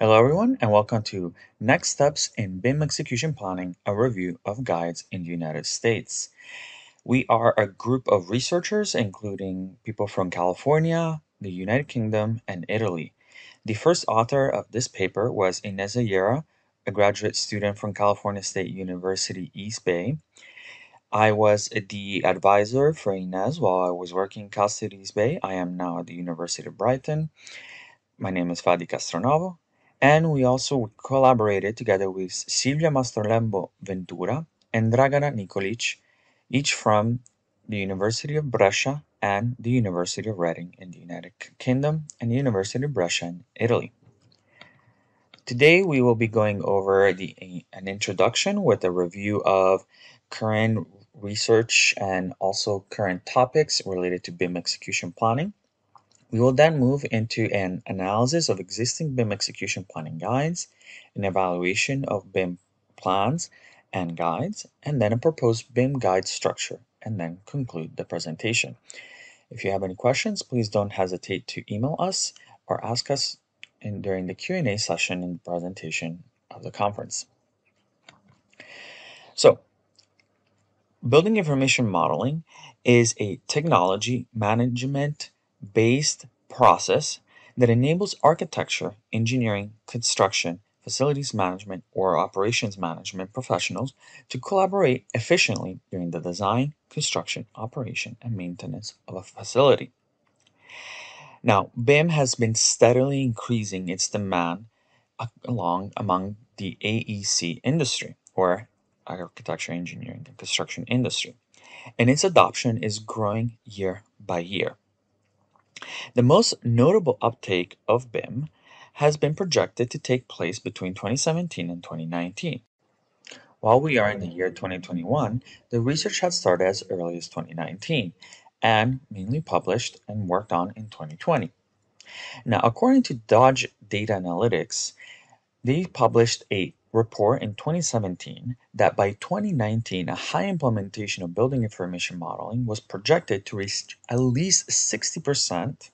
Hello everyone and welcome to Next Steps in BIM Execution Planning, a review of guides in the United States. We are a group of researchers including people from California, the United Kingdom, and Italy. The first author of this paper was Inez Ayerra, a graduate student from California State University East Bay. I was the advisor for Inez while I was working in Cal State East Bay. I am now at the University of Brighton. My name is Fadi Castronovo, and we also collaborated together with Silvia Mastrolembo Ventura and Dragana Nikolic, each from the University of Brescia and the University of Reading in the United Kingdom and the University of Brescia in Italy. Today we will be going over an introduction with a review of current research and also current topics related to BIM execution planning. We will then move into an analysis of existing BIM execution planning guides, an evaluation of BIM plans and guides, and then a proposed BIM guide structure, and then conclude the presentation. If you have any questions, please don't hesitate to email us or ask us during the Q&A session in the presentation of the conference. So, building information modeling is a technology management-based process that enables architecture, engineering, construction, facilities management, or operations management professionals to collaborate efficiently during the design, construction, operation, and maintenance of a facility. Now, BIM has been steadily increasing its demand among the AEC industry, or architecture, engineering, and construction industry, and its adoption is growing year by year. The most notable uptake of BIM has been projected to take place between 2017 and 2019. While we are in the year 2021, the research had started as early as 2019 and mainly published and worked on in 2020. Now, according to Dodge Data Analytics, they published a report in 2017 that by 2019, a high implementation of building information modeling was projected to reach at least 60%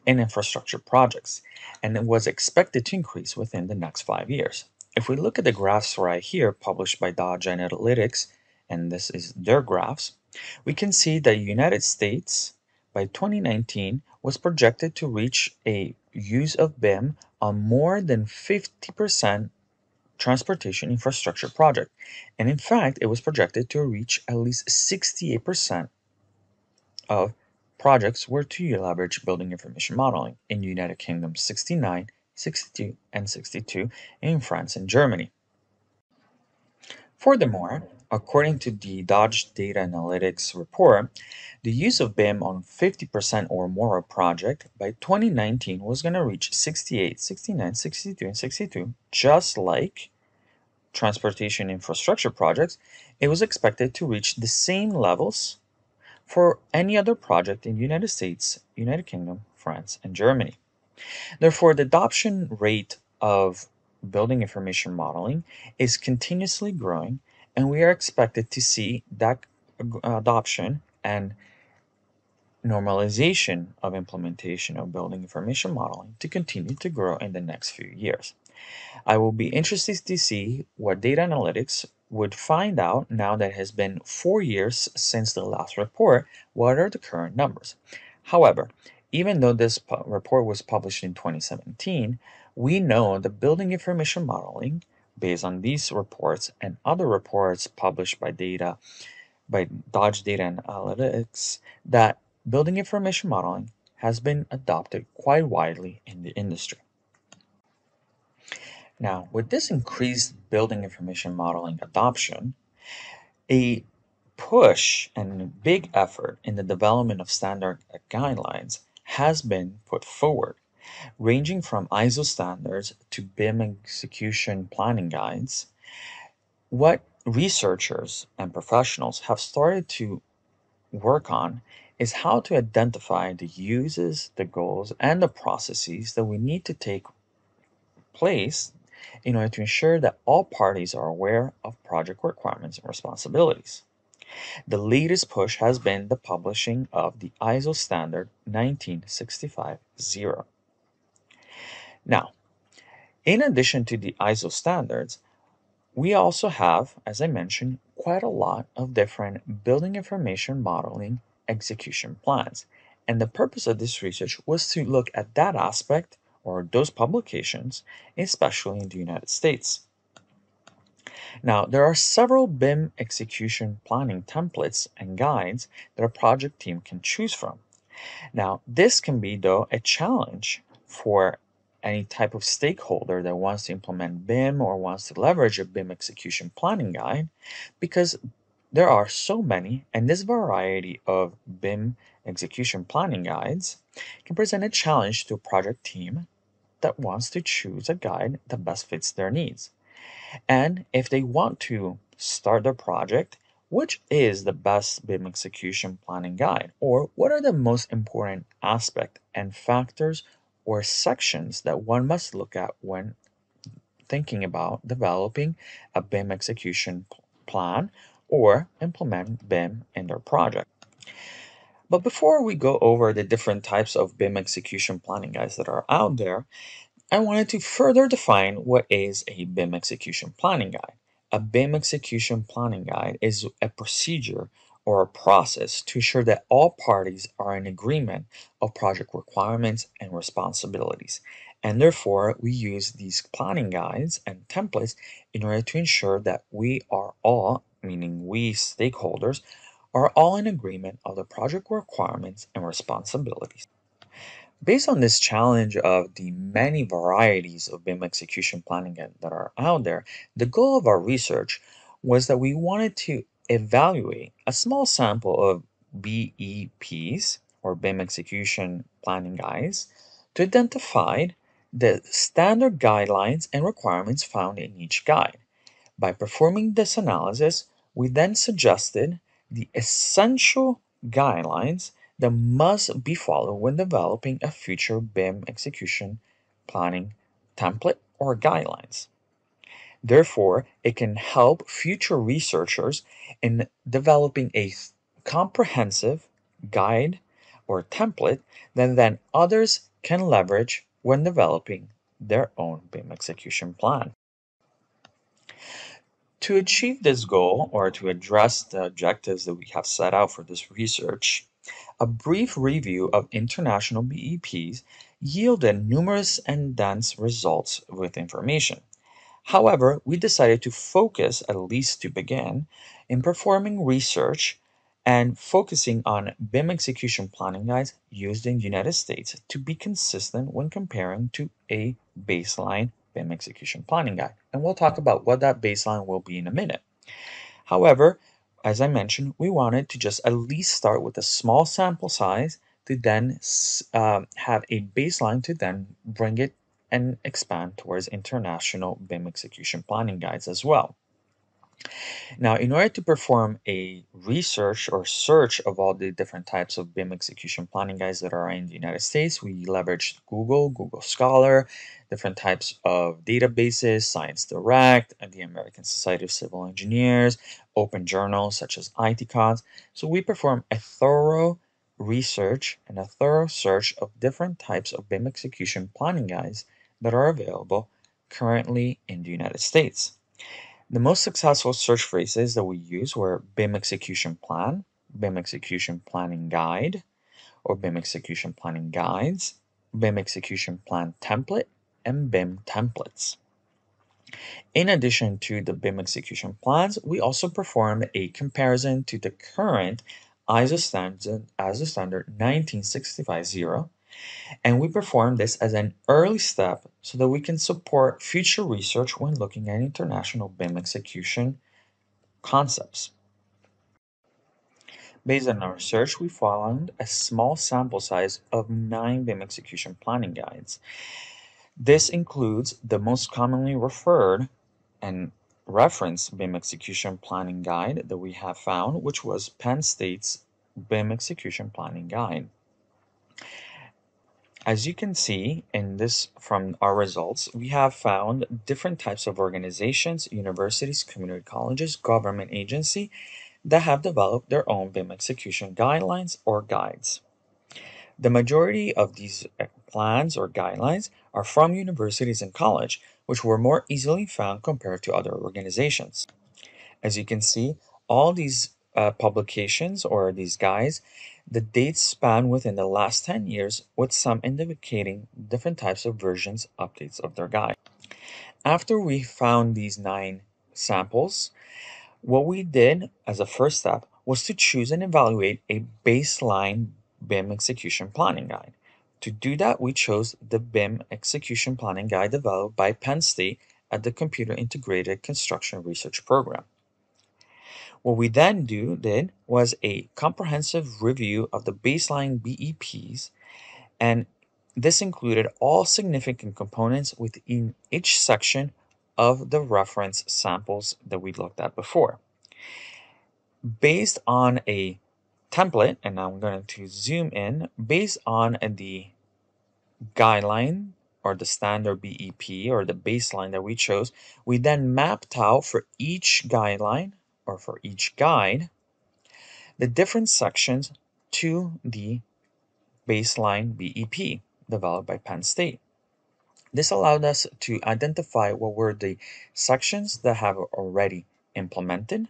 in infrastructure projects, and it was expected to increase within the next 5 years. If we look at the graphs right here published by Dodge Analytics, and this is their graphs, we can see that the United States by 2019 was projected to reach a use of BIM on more than 50% transportation infrastructure project. And in fact, it was projected to reach at least 68% of projects were to leverage building information modeling. In the United Kingdom, 69, 62, and 62 in France and Germany. Furthermore, according to the Dodge Data Analytics report, the use of BIM on 50% or more of project by 2019 was going to reach 68, 69, 62, and 62, just like transportation infrastructure projects. It was expected to reach the same levels for any other project in the United States, United Kingdom, France, and Germany. Therefore, the adoption rate of building information modeling is continuously growing, and we are expected to see that adoption and normalization of implementation of building information modeling to continue to grow in the next few years. I will be interested to see what data analytics would find out now that it has been 4 years since the last report. What are the current numbers? However, even though this report was published in 2017, we know that building information modeling, based on these reports and other reports published by Dodge Data Analytics, that building information modeling has been adopted quite widely in the industry. Now, with this increased building information modeling adoption, a push and a big effort in the development of standard guidelines has been put forward, ranging from ISO standards to BIM execution planning guides. What researchers and professionals have started to work on is how to identify the uses, the goals, and the processes that we need to take place in order to ensure that all parties are aware of project requirements and responsibilities. The latest push has been the publishing of the ISO standard 19650. Now, In addition to the ISO standards, we also have, as I mentioned, quite a lot of different building information modeling execution plans. And the purpose of this research was to look at that aspect or those publications, especially in the United States. Now, there are several BIM execution planning templates and guides that a project team can choose from. Now, this can be, though, a challenge for any type of stakeholder that wants to implement BIM or wants to leverage a BIM execution planning guide because there are so many, and this variety of BIM execution planning guides can present a challenge to a project team that wants to choose a guide that best fits their needs. And if they want to start their project, which is the best BIM execution planning guide? Or what are the most important aspects and factors or sections that one must look at when thinking about developing a BIM execution plan or implement BIM in their project? But before we go over the different types of BIM execution planning guides that are out there, I wanted to further define what is a BIM execution planning guide. A BIM execution planning guide is a procedure or a process to ensure that all parties are in agreement of project requirements and responsibilities. And therefore, we use these planning guides and templates in order to ensure that we are all, meaning we stakeholders, are all in agreement of the project requirements and responsibilities. Based on this challenge of the many varieties of BIM execution planning that are out there, the goal of our research was that we wanted to evaluate a small sample of BEPs, or BIM execution planning guides, to identify the standard guidelines and requirements found in each guide. By performing this analysis, we then suggested the essential guidelines that must be followed when developing a future BIM execution planning template or guidelines. Therefore, it can help future researchers in developing a comprehensive guide or template that then others can leverage when developing their own BIM execution plan. To achieve this goal, or to address the objectives that we have set out for this research, a brief review of international BEPs yielded numerous and dense results with information. However, we decided to focus, at least to begin, in performing research and focusing on BIM execution planning guides used in the United States to be consistent when comparing to a baseline BIM execution planning guide. And we'll talk about what that baseline will be in a minute. However, as I mentioned, we wanted to just at least start with a small sample size to then have a baseline to then bring it and expand towards international BIM execution planning guides as well. Now, in order to perform a research or search of all the different types of BIM execution planning guides that are in the United States, we leveraged Google Scholar, different types of databases, Science Direct, and the American Society of Civil Engineers, open journals such as ITCONS. So we performed a thorough research and a thorough search of different types of BIM execution planning guides that are available currently in the United States. The most successful search phrases that we used were BIM execution plan, BIM execution planning guide, or BIM execution planning guides, BIM execution plan template, and BIM templates. In addition to the BIM execution plans, we also performed a comparison to the current ISO standard 19650, and we perform this as an early step so that we can support future research when looking at international BIM execution concepts. Based on our research, we found a small sample size of 9 BIM execution planning guides. This includes the most commonly referred and referenced BIM execution planning guide that we have found, which was Penn State's BIM execution planning guide. As you can see in this from our results, we have found different types of organizations, universities, community colleges, government agency that have developed their own BIM execution guidelines or guides. The majority of these plans or guidelines are from universities and college, which were more easily found compared to other organizations. As you can see, all these publications or these guides, the dates span within the last 10 years, with some indicating different types of versions, updates of their guide. After we found these 9 samples, what we did as a first step was to choose and evaluate a baseline BIM execution planning guide. To do that, we chose the BIM execution planning guide developed by Penn State at the Computer Integrated Construction Research Program. What we then did was a comprehensive review of the baseline BEPs, and this included all significant components within each section of the reference samples that we looked at before. Based on a template, and I'm going to zoom in, based on the guideline or the standard BEP or the baseline that we chose, we then mapped out for each guideline or for each guide the different sections to the baseline BEP developed by Penn State. This allowed us to identify what were the sections that have already implemented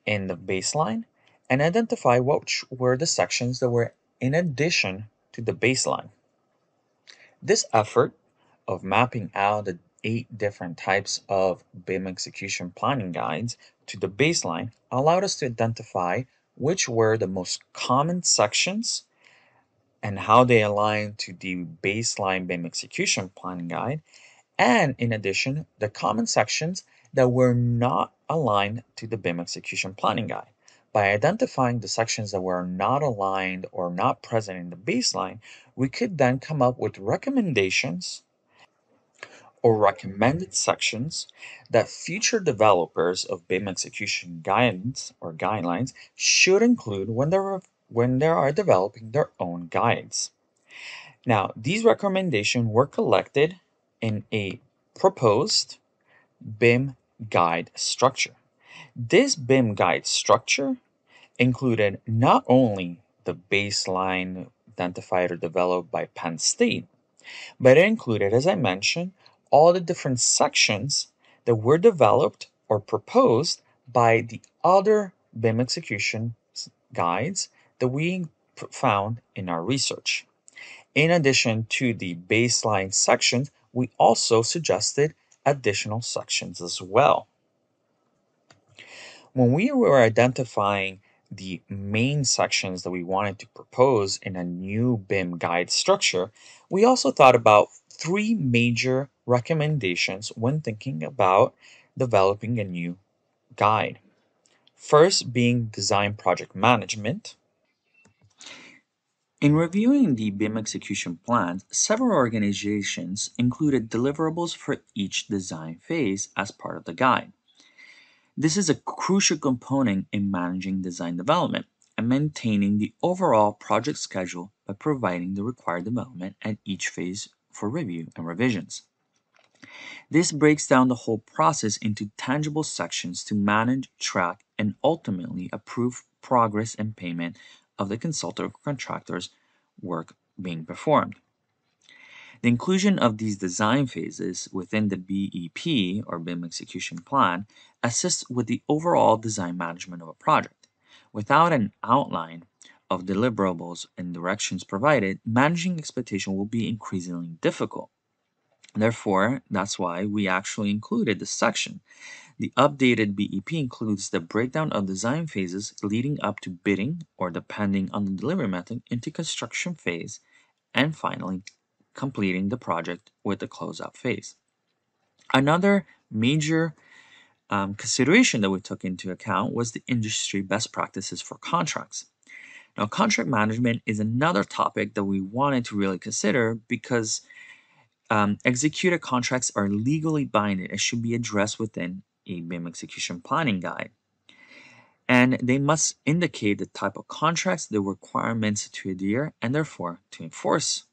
in the baseline and identify what were the sections that were in addition to the baseline. This effort of mapping out the 8 different types of BIM execution planning guides to the baseline allowed us to identify which were the most common sections and how they align to the baseline BIM execution planning guide, and in addition, the common sections that were not aligned to the BIM execution planning guide. By identifying the sections that were not aligned or not present in the baseline, we could then come up with recommendations or recommended sections that future developers of BIM execution guidance or guidelines should include when they are developing their own guides. Now, these recommendations were collected in a proposed BIM guide structure. This BIM guide structure included not only the baseline identified or developed by Penn State, but it included, as I mentioned, all the different sections that were developed or proposed by the other BIM execution guides that we found in our research. In addition to the baseline sections, we also suggested additional sections as well. When we were identifying the main sections that we wanted to propose in a new BIM guide structure, we also thought about 3 major recommendations when thinking about developing a new guide. First being design project management. In reviewing the BIM execution plans, several organizations included deliverables for each design phase as part of the guide. This is a crucial component in managing design development and maintaining the overall project schedule by providing the required development at each phase for review and revisions. This breaks down the whole process into tangible sections to manage, track, and ultimately approve progress and payment of the consultant or contractor's work being performed. The inclusion of these design phases within the BEP or BIM execution plan assists with the overall design management of a project. Without an outline of deliverables and directions provided, managing expectation will be increasingly difficult. Therefore, that's why we actually included this section. The updated BEP includes the breakdown of design phases leading up to bidding or, depending on the delivery method, into construction phase, and finally completing the project with the closeout phase. Another major consideration that we took into account was the industry best practices for contracts. Now, contract management is another topic that we wanted to really consider because executed contracts are legally binding and should be addressed within a BIM execution planning guide. And they must indicate the type of contracts, the requirements to adhere, and therefore to enforce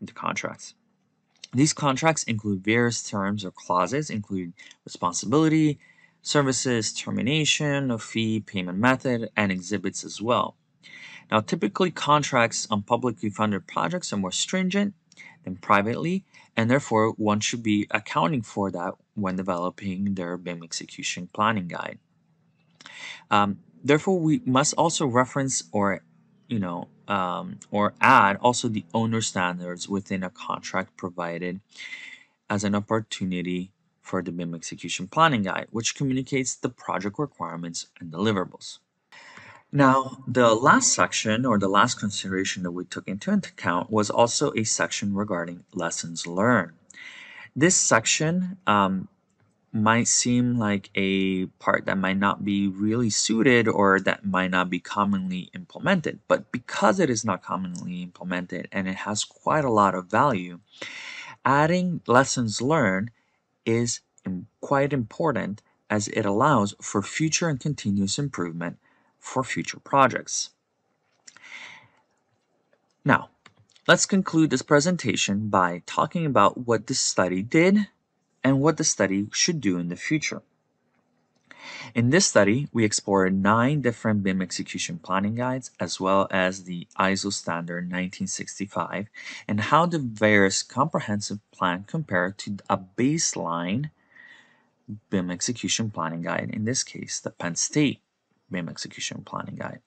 the contracts. These contracts include various terms or clauses, including responsibility, services, termination of fee, payment method, and exhibits as well. Now, typically contracts on publicly funded projects are more stringent and privately, and therefore one should be accounting for that when developing their BIM execution planning guide. Therefore, we must also reference or add also the owner standards within a contract provided as an opportunity for the BIM execution planning guide, which communicates the project requirements and deliverables. Now, the last section or the last consideration that we took into account was also a section regarding lessons learned. This section might seem like a part that might not be really suited or that might not be commonly implemented, but because it is not commonly implemented and it has quite a lot of value, adding lessons learned is quite important as it allows for future and continuous improvement for future projects. Now, let's conclude this presentation by talking about what this study did and what the study should do in the future. In this study, we explored 9 different BIM execution planning guides as well as the ISO standard 1965 and how the various comprehensive plan compare to a baseline BIM execution planning guide, in this case the Penn State BIM execution planning guide.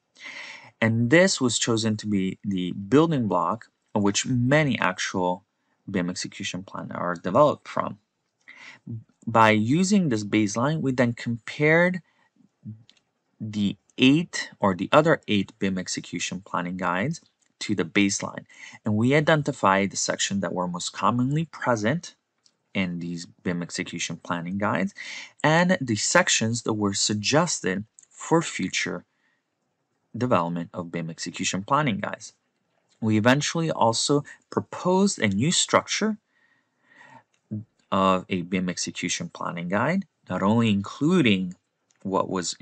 And this was chosen to be the building block on which many actual BIM execution plans are developed from. By using this baseline, we then compared the other 8 BIM execution planning guides to the baseline, and we identified the sections that were most commonly present in these BIM execution planning guides and the sections that were suggested for future development of BIM execution planning guides. We eventually also proposed a new structure of a BIM execution planning guide, not only including what was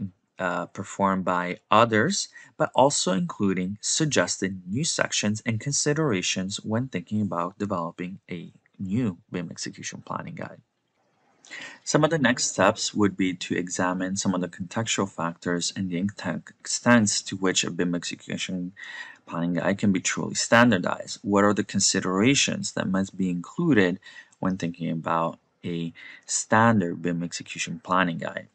performed by others, but also including suggested new sections and considerations when thinking about developing a new BIM execution planning guide. Some of the next steps would be to examine some of the contextual factors and the extent to which a BIM execution planning guide can be truly standardized. What are the considerations that must be included when thinking about a standard BIM execution planning guide?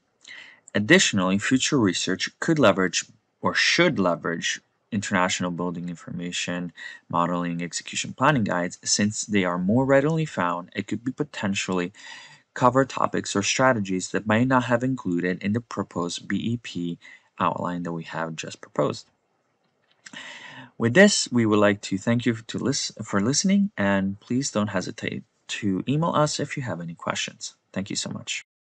Additionally, future research could leverage or should leverage international building information modeling execution planning guides since they are more readily found. It could be potentially cover topics or strategies that might not have included in the proposed BEP outline that we have just proposed. With this, we would like to thank you for listening, and please don't hesitate to email us if you have any questions. Thank you so much.